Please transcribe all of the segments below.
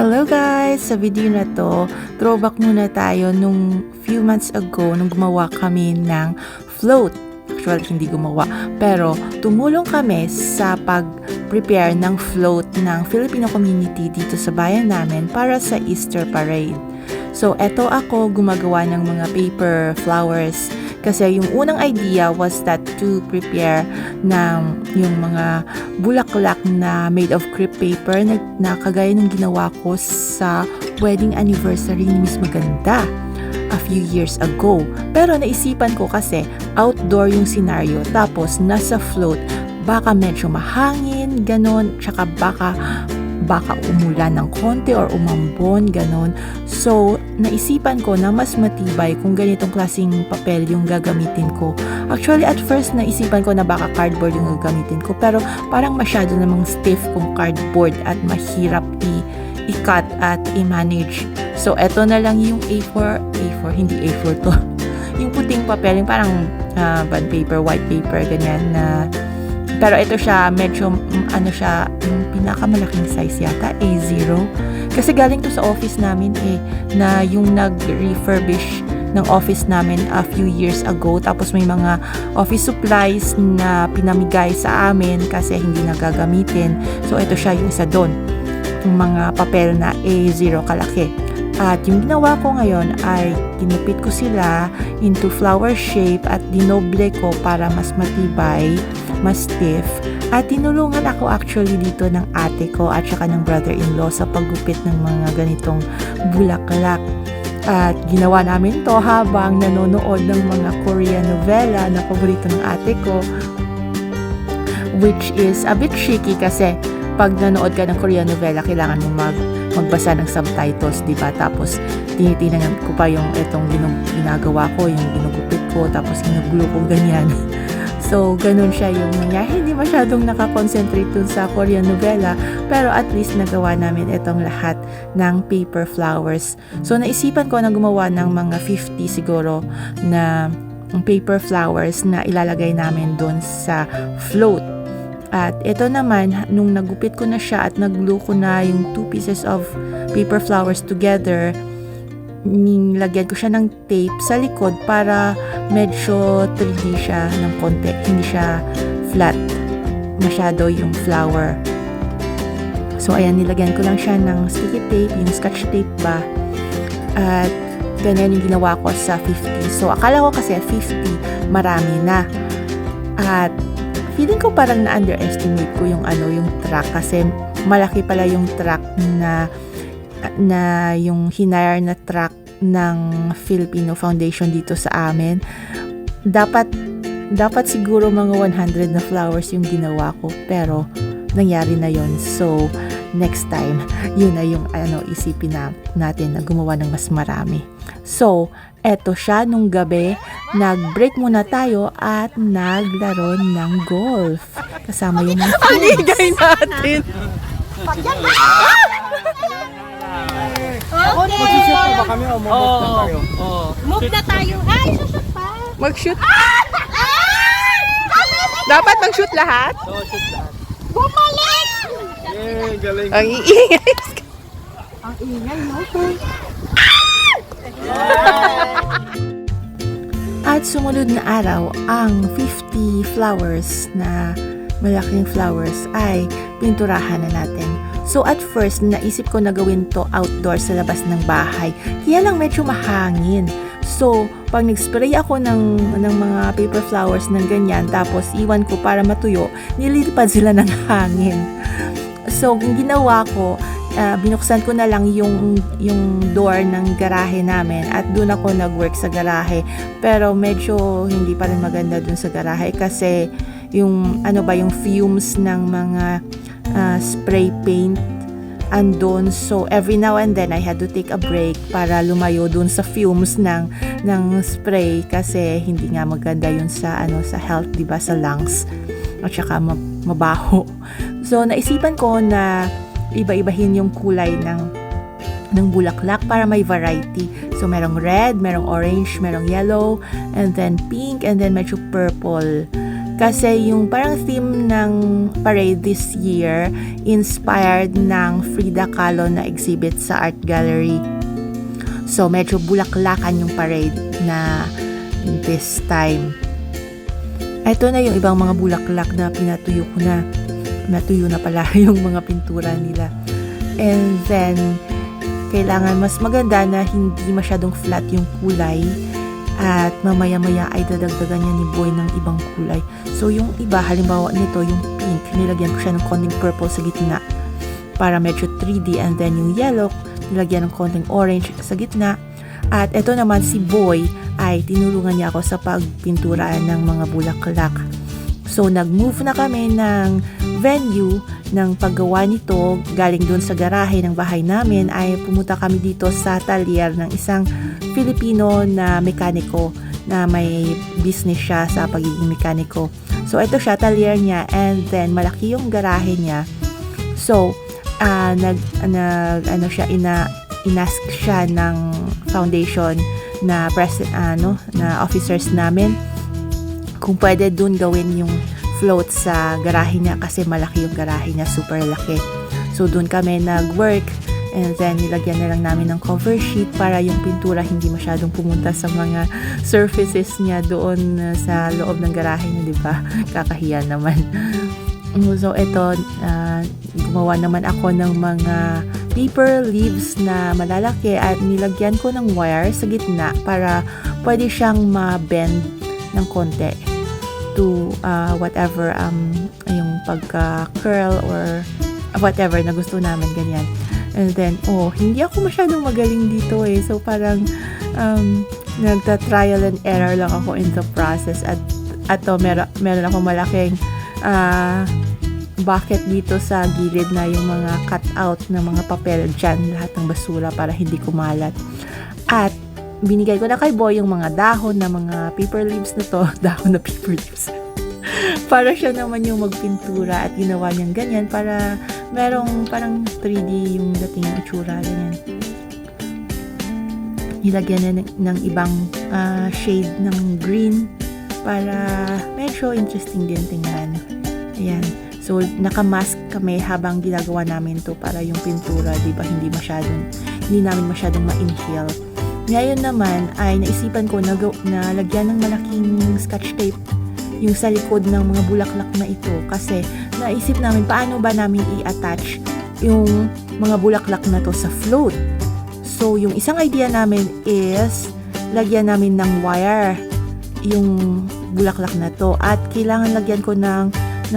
Hello guys! Sa video na to, throwback muna tayo nung few months ago nung gumawa kami ng float. Actually, hindi gumawa, pero tumulong kami sa pag-prepare ng float ng Filipino community dito sa bayan namin para sa Easter Parade. So, eto ako gumagawa ng mga paper flowers kasi yung unang idea was that to prepare ng yung mga bulaklak na made of crepe paper na kagaya nung ginawa ko sa wedding anniversary ni Miss Maganda a few years ago. Pero naisipan ko kasi outdoor yung scenario tapos nasa float, baka medyo mahangin, ganon, tsaka baka umulan ng konti or umambon, ganon. So, naisipan ko na mas matibay kung ganitong klaseng papel yung gagamitin ko. Actually, at first, naisipan ko na baka cardboard yung gagamitin ko, pero parang masyado namang stiff kung cardboard at mahirap i-cut at i-manage. So, eto na lang yung A4, hindi A4 to. Yung puting papel, yung parang bond paper, white paper, ganyan na pero ito siya, medyo, yung pinakamalaking size yata, A0. Kasi galing to sa office namin na yung nag-refurbish ng office namin a few years ago. Tapos may mga office supplies na pinamigay sa amin kasi hindi nagagamitin. So ito siya yung isa doon. Yung mga papel na A0 kalaki. At yung ginawa ko ngayon ay tinupit ko sila into flower shape at dinoble ko para mas matibay, mas stiff. At tinulungan ako actually dito ng ate ko at saka ng brother-in-law sa paggupit ng mga ganitong bulaklak. At ginawa namin to habang nanonood ng mga Korean novela na paborito ng ate ko, which is a bit tricky kasi pag nanood ka ng Korean novela, kailangan mo magbasa ng subtitles, di ba? Tapos, tinitingnan ko pa yung itong ginagawa ko, yung ginugupit ko, tapos ginuglo ko, ganyan. So, ganun siya yung nangyari. Hindi masyadong nakakonsentrate dun sa Korean novela, pero at least nagawa namin itong lahat ng paper flowers. So, naisipan ko na gumawa ng mga 50 siguro na paper flowers na ilalagay namin dun sa float. At ito naman, nung nagupit ko na siya at nagglue ko na yung two pieces of paper flowers together, nilagyan ko siya ng tape sa likod para medyo 3D siya ng konti. Hindi siya flat masyado yung flower. So, ayan, nilagyan ko lang siya ng sticky tape, yung scotch tape ba. At ganyan yung ginawa ko sa 50. So, akala ko kasi 50, marami na. At feeling ko parang na-underestimate ko yung track kasi malaki pala yung track na yung hinire na track ng Filipino Foundation dito sa amin. Dapat siguro mga 100 na flowers yung ginawa ko, pero nangyari na yon. So next time, yun na yung isipin natin na gumawa ng mas marami. So eto siya, nung gabi, nag-break muna tayo at naglaro ng golf. Kasama yung mga Paligay natin! Mag-shoot ba kami o mag-move na tayo? Move na tayo. Ay, susot pa! mag-shoot. Dapat mag-shoot lahat? Oo, shoot lahat. Bumalik! Yay, galing. Ang iingay. Ang ingay, no? At sumunod na araw, ang 50 flowers na malaking flowers ay pinturahan na natin. So at first, naisip ko na gawin to outdoor sa labas ng bahay. Kaya lang medyo mahangin. So, pag nag-spray ako ng mga paper flowers ng ganyan, tapos iwan ko para matuyo, nililipad sila ng hangin. So, yung ginawa ko, binuksan ko na lang yung door ng garahe namin at doon ako nag-work sa garahe. Pero medyo hindi pa rin maganda doon sa garahe kasi yung yung fumes ng mga spray paint andon. So every now and then I had to take a break para lumayo doon sa fumes ng spray kasi hindi nga maganda yun sa sa health, 'di ba, sa lungs at saka mabaho. So naisipan ko na iba-ibahin yung kulay ng bulaklak para may variety. So merong red, merong orange, merong yellow, and then pink, and then medyo purple. Kasi yung parang theme ng parade this year, inspired ng Frida Kahlo na exhibit sa art gallery. So, medyo bulaklakan yung parade na this time. Ito na yung ibang mga bulaklak na pinatuyo ko na. Natuyo na pala yung mga pintura nila. And then, kailangan mas maganda na hindi masyadong flat yung kulay. At mamaya-maya ay dadagdagan niya ni Boy ng ibang kulay. So, yung iba, halimbawa nito, yung pink, nilagyan ko siya ng konting purple sa gitna para medyo 3D. And then, yung yellow, nilagyan ng konting orange sa gitna. At ito naman, si Boy, ay tinulungan niya ako sa pagpinturaan ng mga bulaklak. So, nag-move na kami ng venue ng paggawa nito. Galing dun sa garahe ng bahay namin ay pumunta kami dito sa talyer ng isang Filipino na mekaniko na may business siya sa pagiging mekaniko. So, ito siya, talyer niya, and then malaki yung garahe niya. So, inask siya ng foundation na na officers namin kung pwede dun gawin yung float sa garahe niya kasi malaki yung garahe niya, super laki. So, dun kami nag-work. And then, nilagyan na lang namin ng cover sheet para yung pintura hindi masyadong pumunta sa mga surfaces niya doon sa loob ng garahe niya, di ba? Kakahiya naman. So, ito, gumawa naman ako ng mga paper leaves na malalaki at nilagyan ko ng wire sa gitna para pwede siyang ma-bend ng konti to whatever yung pagka-curl or whatever na gusto namin, ganyan. And then, hindi ako masyadong magaling dito eh. So, parang nagta-trial and error lang ako in the process. At meron ako malaking bucket dito sa gilid na yung mga cut-out na mga papel dyan, lahat ng basura para hindi kumalat. At binigay ko na kay Boy yung mga dahon na mga paper leaves na to. Dahon na paper leaves. Para siya naman yung magpintura at ginawa niyang ganyan para merong parang 3D yung dating ng itsura, ganyan. Nilagyan na ng ibang shade ng green para medyo interesting din tingnan. Ayan. So, naka-mask kami habang ginagawa namin to para yung pintura, di ba, hindi namin masyadong ma-inhale. Ngayon naman ay naisipan ko na lagyan ng malaking scotch tape yung sa likod ng mga bulaklak na ito kasi naisip namin paano ba namin i-attach yung mga bulaklak na to sa float. So, yung isang idea namin is lagyan namin ng wire yung bulaklak na to at kailangan lagyan ko ng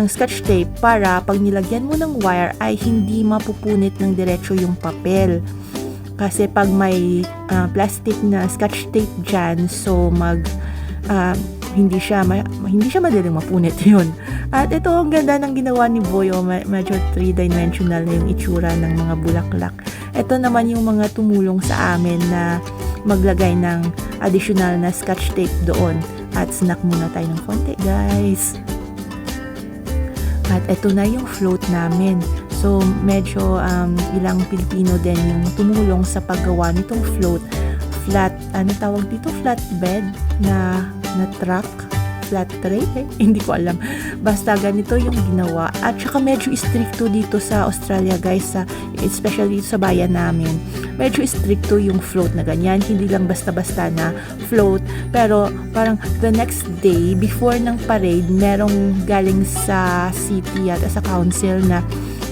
scotch tape para pag nilagyan mo ng wire ay hindi mapupunit ng diretso yung papel. Kasi pag may plastic na scotch tape dyan, so hindi siya madaling mapunit yun. At ito, ang ganda ng ginawa ni Boy. Medyo 3-dimensional na yung itsura ng mga bulaklak. Ito naman yung mga tumulong sa amin na maglagay ng additional na scotch tape doon. At snack muna tayo ng konti, guys. At ito na yung float namin. So, medyo ilang Pilipino din yung tumulong sa paggawa nitong float. Flatbed na truck, flat tray, hindi ko alam. Basta ganito yung ginawa. At saka medyo stricto dito sa Australia, guys, especially sa bayan namin. Medyo stricto yung float na ganyan. Hindi lang basta-basta na float. Pero parang the next day, before ng parade, merong galing sa city at sa council na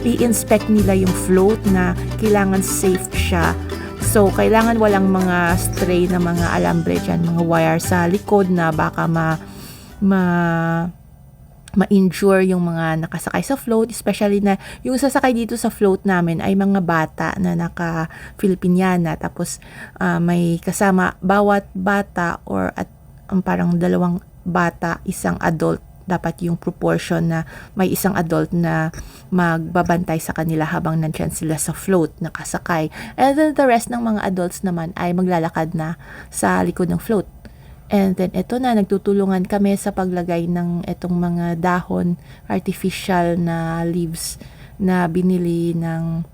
i-inspect nila yung float na kailangan safe siya. So, kailangan walang mga stray na mga alambre dyan, mga wire sa likod na baka ma-injure yung mga nakasakay sa float, especially na yung sasakay dito sa float namin ay mga bata na naka-Filipiniana, tapos may kasama bawat bata or parang 2 bata, isang adult. Dapat yung proportion na may isang adult na magbabantay sa kanila habang nandyan sila sa float nakasakay. And then the rest ng mga adults naman ay maglalakad na sa likod ng float. And then ito na, nagtutulungan kami sa paglagay ng itong mga dahon, artificial na leaves na binili ng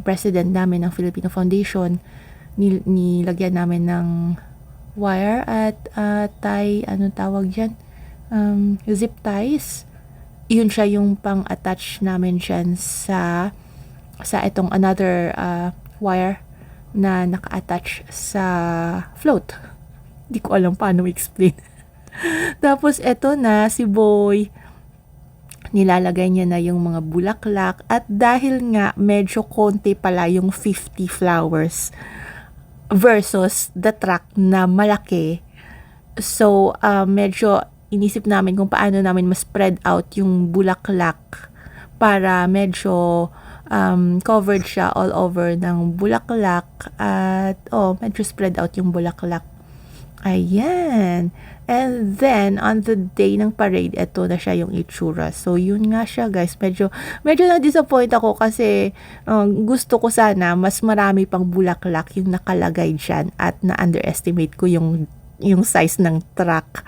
president namin ng Filipino Foundation. Nilagyan namin ng wire at anong tawag dyan? zip ties. Yun siya yung pang-attach namin dyan sa itong another wire na naka-attach sa float. Hindi ko alam paano explain. Tapos eto na si Boy, nilalagay niya na yung mga bulaklak at dahil nga medyo konti pala yung 50 flowers versus the truck na malaki. So, medyo inisip namin kung paano namin mas-spread out yung bulaklak para medyo covered siya all over ng bulaklak at medyo spread out yung bulaklak. Ayan. And then, on the day ng parade, eto na siya yung itsura. So, yun nga siya, guys. Medyo na-disappoint ako kasi gusto ko sana mas marami pang bulaklak yung nakalagay dyan at na-underestimate ko yung size ng truck.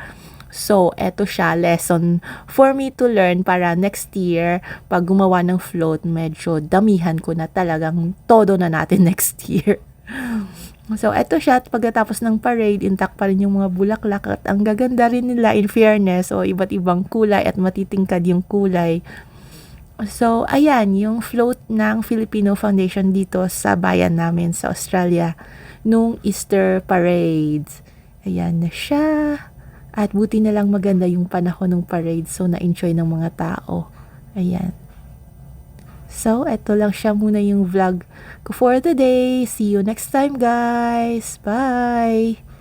So, eto siya, lesson for me to learn para next year, pag gumawa ng float, medyo damihan ko na talagang todo na natin next year. So, eto siya, at pagkatapos ng parade, intact pa rin yung mga bulaklak at ang gaganda rin nila in fairness, iba't ibang kulay at matitingkad yung kulay. So, ayan, yung float ng Filipino Foundation dito sa bayan namin sa Australia nung Easter parade. Ayan na siya. At buti na lang maganda yung panahon ng parade, so na-enjoy ng mga tao. Ayan. So, eto lang siya muna yung vlog ko for the day. See you next time, guys. Bye!